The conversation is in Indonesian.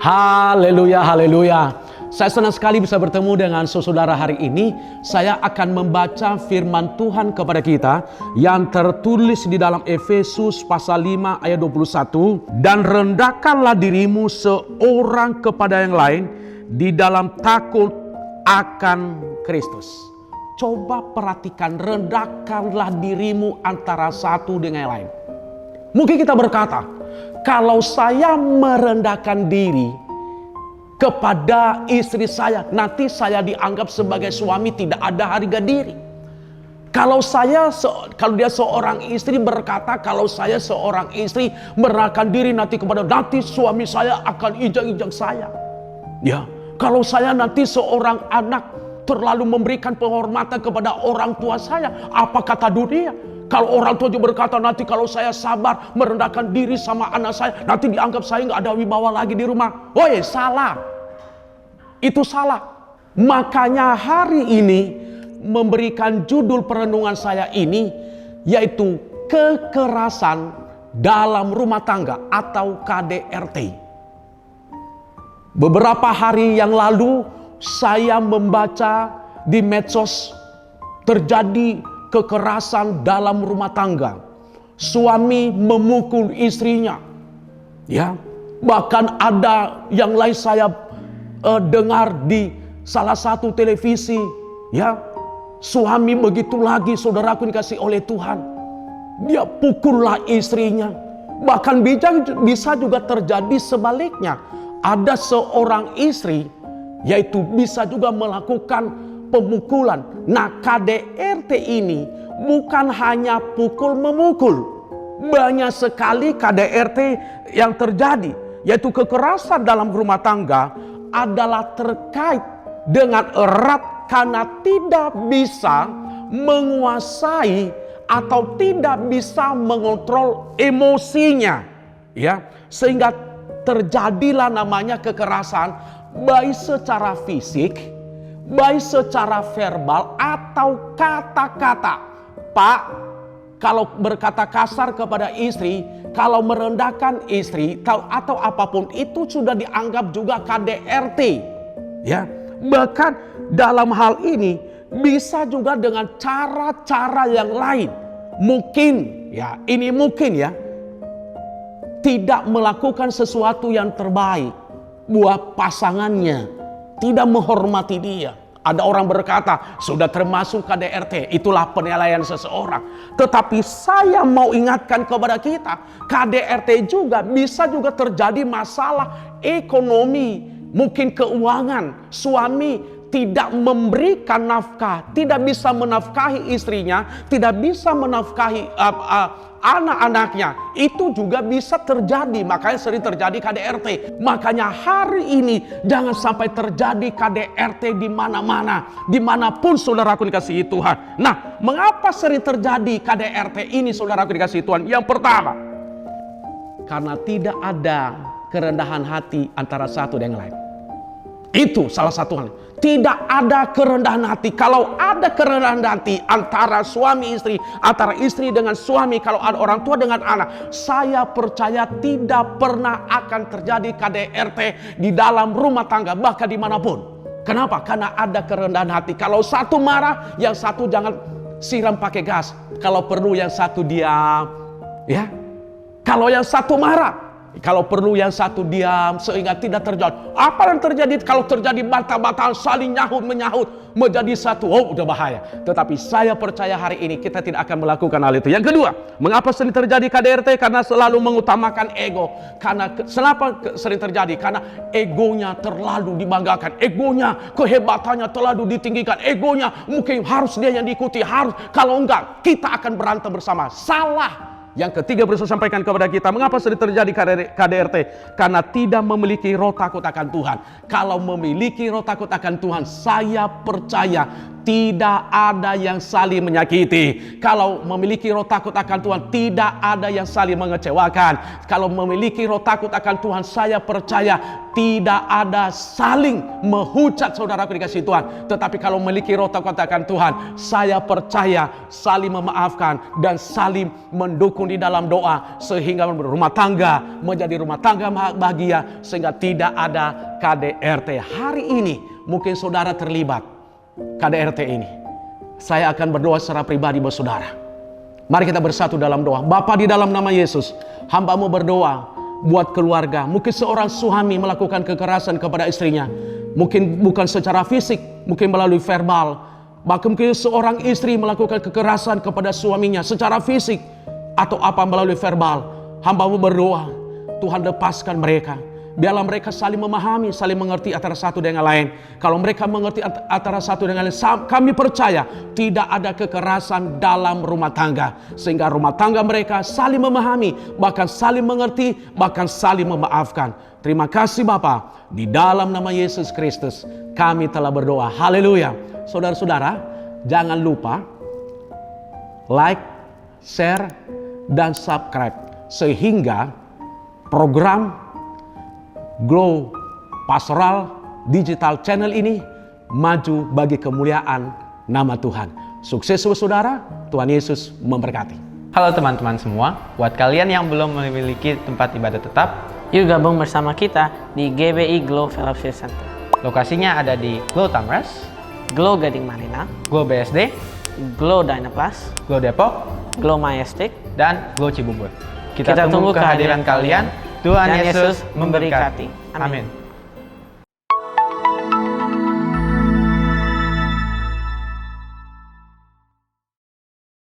Haleluya, haleluya. Saya senang sekali bisa bertemu dengan saudara hari ini. Saya akan membaca firman Tuhan kepada kita yang tertulis di dalam Efesus pasal 5 ayat 21. Dan rendahkanlah dirimu seorang kepada yang lain di dalam takut akan Kristus. Coba perhatikan, rendahkanlah dirimu antara satu dengan yang lain. Mungkin kita berkata, kalau saya merendahkan diri kepada istri saya, nanti saya dianggap sebagai suami tidak ada harga diri. Kalau dia seorang istri berkata, kalau saya seorang istri merendahkan diri nanti suami saya akan injak-injak saya. Ya, kalau saya nanti seorang anak terlalu memberikan penghormatan kepada orang tua saya, apa kata dunia? Kalau orang tua juga berkata, nanti kalau saya sabar merendahkan diri sama anak saya, nanti dianggap saya nggak ada wibawa lagi di rumah. Woi, salah. Itu salah. Makanya hari ini memberikan judul perenungan saya ini, yaitu kekerasan dalam rumah tangga atau KDRT. Beberapa hari yang lalu saya membaca di medsos terjadi kekerasan dalam rumah tangga. Suami memukul istrinya. Ya, bahkan ada yang lain saya dengar di salah satu televisi. Ya, suami begitu lagi, saudaraku dikasih oleh Tuhan. Dia pukullah istrinya. Bahkan bisa juga terjadi sebaliknya. Ada seorang istri, yaitu bisa juga melakukan pemukulan. Nah, KDRT ini bukan hanya pukul-memukul. Banyak sekali KDRT yang terjadi, yaitu kekerasan dalam rumah tangga adalah terkait dengan erat karena tidak bisa menguasai atau tidak bisa mengontrol emosinya. Ya, sehingga terjadilah namanya kekerasan baik secara fisik, baik secara verbal atau kata-kata. Pak, kalau berkata kasar kepada istri, kalau merendahkan istri atau apapun, itu sudah dianggap juga KDRT. Ya, bahkan dalam hal ini bisa juga dengan cara-cara yang lain. Mungkin ya, tidak melakukan sesuatu yang terbaik buat pasangannya, tidak menghormati dia. Ada orang berkata, sudah termasuk KDRT, itulah penilaian seseorang. Tetapi saya mau ingatkan kepada kita, KDRT juga bisa juga terjadi masalah ekonomi, mungkin keuangan. Suami tidak memberikan nafkah, tidak bisa menafkahi istrinya, tidak bisa menafkahi anak-anaknya. Itu juga bisa terjadi, makanya sering terjadi KDRT. Makanya hari ini jangan sampai terjadi KDRT di mana-mana, dimanapun saudaraku dikasihi Tuhan. Nah, mengapa sering terjadi KDRT ini saudaraku dikasihi Tuhan? Yang pertama, karena tidak ada kerendahan hati antara satu dan yang lain. Itu salah satu hal. Tidak ada kerendahan hati. Kalau ada kerendahan hati antara suami istri, antara istri dengan suami, kalau ada orang tua dengan anak, saya percaya tidak pernah akan terjadi KDRT di dalam rumah tangga, bahkan dimanapun. Kenapa? Karena ada kerendahan hati. Kalau satu marah, yang satu jangan siram pakai gas. Kalau perlu yang satu diam. Ya. Kalau yang satu marah, kalau perlu yang satu diam sehingga tidak terjadi. Apa yang terjadi kalau terjadi bantah-bantahan, saling menyahut menjadi satu? Oh, udah bahaya. Tetapi saya percaya hari ini kita tidak akan melakukan hal itu. Yang kedua, mengapa sering terjadi KDRT? Karena selalu mengutamakan ego. Kenapa sering terjadi? Karena egonya terlalu dibanggakan, egonya, kehebatannya terlalu ditinggikan, egonya mungkin harus dia yang diikuti, harus. Kalau enggak, kita akan berantem bersama. Salah. Yang ketiga, berusaha sampaikan kepada kita, mengapa sering terjadi KDRT? Karena tidak memiliki roh takut akan Tuhan. Kalau memiliki roh takut akan Tuhan, saya percaya tidak ada yang saling menyakiti. Kalau memiliki roh takut akan Tuhan, tidak ada yang saling mengecewakan. Kalau memiliki roh takut akan Tuhan, saya percaya tidak ada saling menghujat saudaraku dikasihi Tuhan. Tetapi kalau memiliki roh takut akan Tuhan, saya percaya saling memaafkan dan saling mendukung memukul di dalam doa sehingga rumah tangga menjadi rumah tangga bahagia, sehingga tidak ada KDRT. Hari ini mungkin saudara terlibat KDRT ini. Saya akan berdoa secara pribadi buat saudara. Mari kita bersatu dalam doa. Bapa, di dalam nama Yesus, hamba-Mu berdoa buat keluarga. Mungkin seorang suami melakukan kekerasan kepada istrinya, mungkin bukan secara fisik, mungkin melalui verbal. Bahkan mungkin seorang istri melakukan kekerasan kepada suaminya secara fisik atau apa melalui verbal. Hamba-Mu berdoa, Tuhan lepaskan mereka. Biarlah mereka saling memahami, saling mengerti antara satu dengan lain. Kalau mereka mengerti antara satu dengan lain, kami percaya tidak ada kekerasan dalam rumah tangga. Sehingga rumah tangga mereka saling memahami, bahkan saling mengerti, bahkan saling memaafkan. Terima kasih Bapa. Di dalam nama Yesus Kristus kami telah berdoa. Haleluya. Saudara-saudara, jangan lupa like, share, dan subscribe. Sehingga program Glow Pastoral Digital Channel ini maju bagi kemuliaan nama Tuhan. Sukses saudara, Tuhan Yesus memberkati. Halo teman-teman semua, buat kalian yang belum memiliki tempat ibadah tetap, yuk gabung bersama kita di GBI Glow Fellowship Center. lokasinya ada di Glow Tamres, Glow Gading Marina, Glow BSD, Glow Dynaplus, Glow Depok, Glow Majestic, dan Glow Cibubur. Kita tunggu kehadiran kalian. Tuhan Yesus memberkati. Amin. Amin.